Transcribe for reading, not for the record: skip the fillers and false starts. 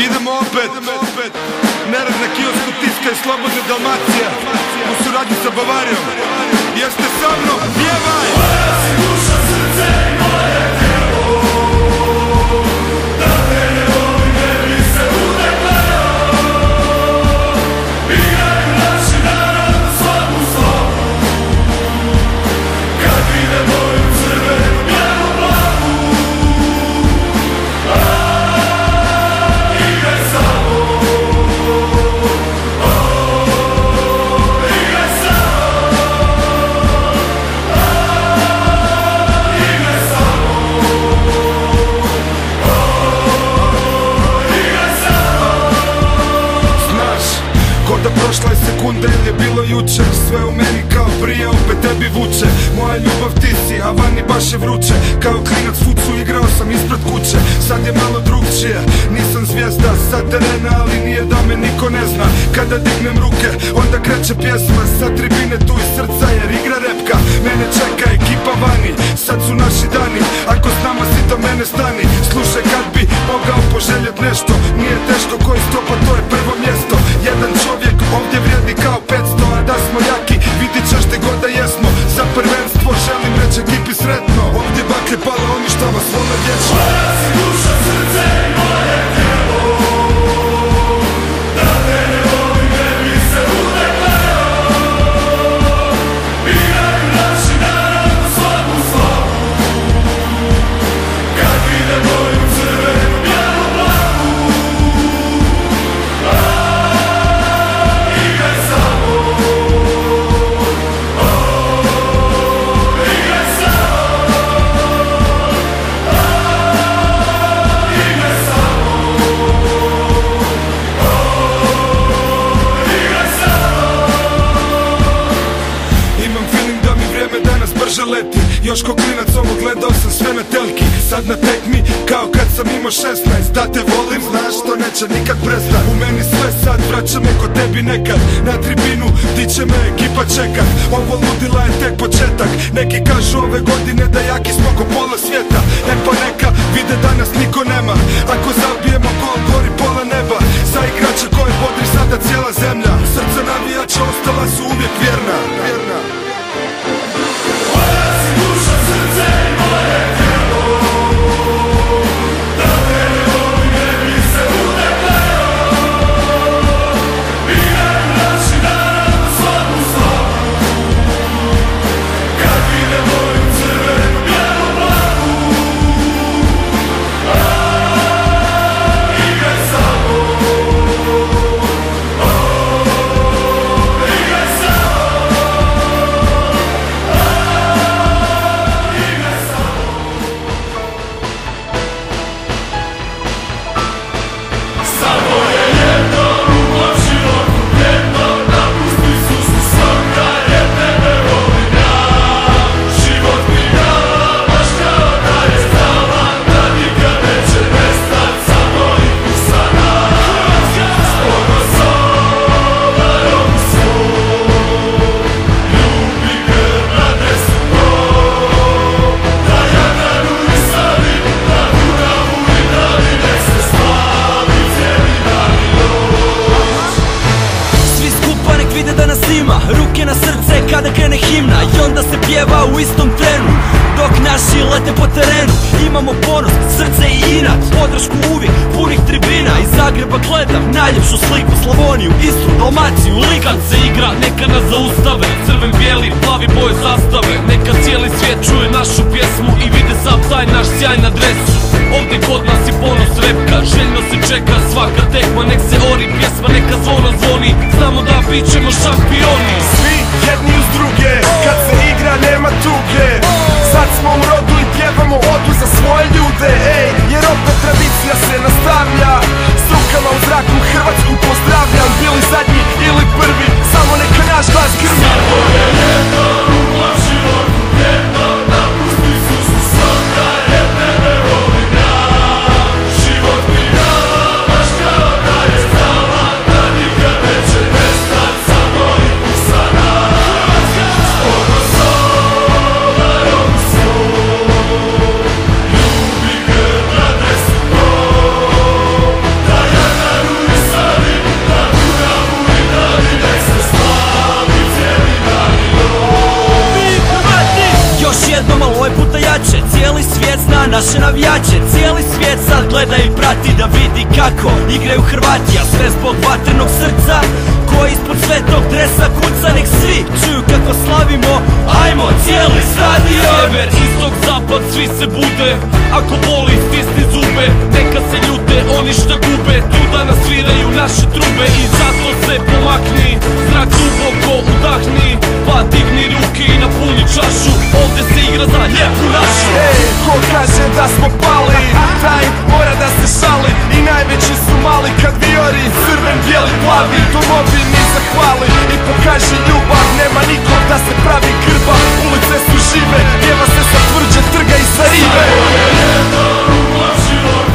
Idemo opet, nerad na kiosku Tiska i Slobodna Dalmacija u suradnji sa Bavarijom. Jeste sa mnom, pjevaj! Moja si duša, srce i moje tijelo, da te ne volim ne bi se utekao. Igraju naši narod u slavu slavu, kad vide boju crvenu, bijelu, plavu. Igraj samo, igraj samo, igraj samo, igraj samo. Znaš, ko da prošla je sekunda ili je bilo jučer. Sve u meni kao prije, opet tebi vuče. Moja ljubav ti si, a vani baš je vruće. Kao klinac fucu igrao sam ispred kuće. Sad je malo drugčije, nisam zvijezda sa terena, ali nije da me niko ne zna. Kada dignem ruke, onda kreće pjesma. Sa tribine tu iz srca jer igra repka. Mene čeka ekipa vani, sad su naši dani. Ako s nama si do mene stani. Slušaj, kad bi mogao poželjet nešto, nije teško, koji stopa, to je prvo mjesto. Jedan čovjek ovdje vrijedi kao 500, a da smo jaki, vidit ćeš te god da jesmo. Za prvenstvo želim reći ekipi sretno. Ovdje baklje pale, oni šta vas vole vječno. Moja si duša, srce i moje tijelo, da te ne volim ne bi se utekao. Igraju naši narod u slavu slavu, kad vide boju crvenu, bijelu, plavu. Igraj samo, igraj samo, igraj samo, igraj samo. Imam feeling da mi vrijeme danas brže leti. Još ko klinac ovo gledao sam sve na telki. Sad na tekmi kao kad sam imao 16. Da te volim, znaš, to neće nikad prestat. U meni sve sad vraća me ko tebi nekad. Na tribinu di će me ekipa čekat. Ovo ludila je tek početak. Neki kažu ove godine da jaki smo ko pola svijeta. E pa neka vide da nas niko nema. Ako zabijemo gol gori pola neba. Za igrače koje bodri sada cijela zemlja. Srca navijača ostala su uvijek vjerna. Moja si duša, srce i moje tijelo, da te ne volim ne bi se utekao. Igraju naši narod u slavu slavu, kad vide boju crvenu, bijelu, plavu. Igraj samo, igraj samo, igraj samo. Samo je jedno u životu jedno, napusti sustu svaka jer tebe volim ja. Život mi dala baš kao da je znala, da nikad neće nestat samo i usana. S ponosom svom, ljubi grmade su mom, da Jadranu i Savi, da Dunavu i Dravi nek se slavi cijeli dan i noć. Svi skupa nek vide da nas ima, ruke na srce kada krene himna. I onda se pjeva u istom trenu, dok naši lete po terenu. Imamo ponos, srce i inat, podršku uvijek, punih tribina. Iz Zagreba gledam najljepšu sliku, Slavoniju, Istru, Dalmaciju, Liku. Kad se igra, neka nas zaustave, crven, bijeli, plavi boje zastave. Neka cijeli svijet čuje našu pjesmu i vide sav taj naš sjaj na dresu. Ovdje kod nas je ponos repka, željno se čeka svaka tekma. Nek se ori pjesma, neka zvono zvoni, znamo da bit ćemo šampioni. Svi jedni uz druge, kad se igra nema tuge. Sad smo u rodu i pjevamo odu za svoje ljude, ej, jer opet tradicija se nastavlja. S rukama u zraku Hrvatsku pozdravljam. Bili zadnji ili prvi, samo neka naš glas grmi. Samo je jedno u mom životu jedno, napusti sustu svaka jer tebe volim ja. Život mi dala baš kao da je znala, da nikad neće nestat samo i gleda i prati da vidi kako igraju Hrvati, a sve zbog vatrenog srca koji ispod svetog dresa kuca. Nek svi čuju kako slavimo, ajmo cijeli stadion. Sjever, istok, zapad, svi se bude. Ako boli, stisni zube. Neka se ljute, oni šta gube. Tu danas sviraju naše trube i zato se pomakni. Zrak duboko udahni, pa digni ruke i napuni čašu. Ovdje se igra za lijepu našu. Ej, ko kaže da smo pali, taj mora da se šali. I najveći su mali kad viori, crven, bijeli, plavi. Domovini zahvali i pokaži ljubav. Nema nikog da se pravi grba, ulice su žive, pjeva se sa tvrđe trga i sa rive. Jedno, život